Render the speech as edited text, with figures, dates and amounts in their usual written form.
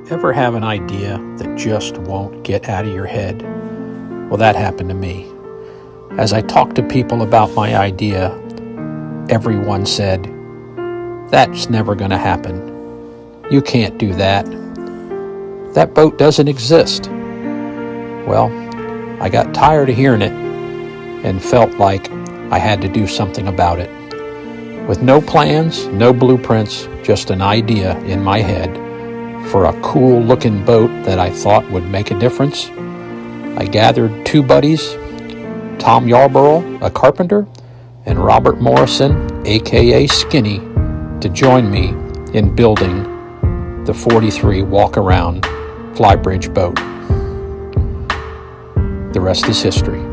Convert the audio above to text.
Ever have an idea that just won't get out of your head? Well, that happened to me. As I talked to people about my idea, everyone said, "That's never going to happen. You can't do that. That boat doesn't exist." Well, I got tired of hearing it and felt like I had to do something about it. With no plans, no blueprints, just an idea in my head for a cool-looking boat that I thought would make a difference, I gathered two buddies, Tom Yarborough, a carpenter, and Robert Morrison, aka Skinny, to join me in building the 43 walk-around flybridge boat. The rest is history.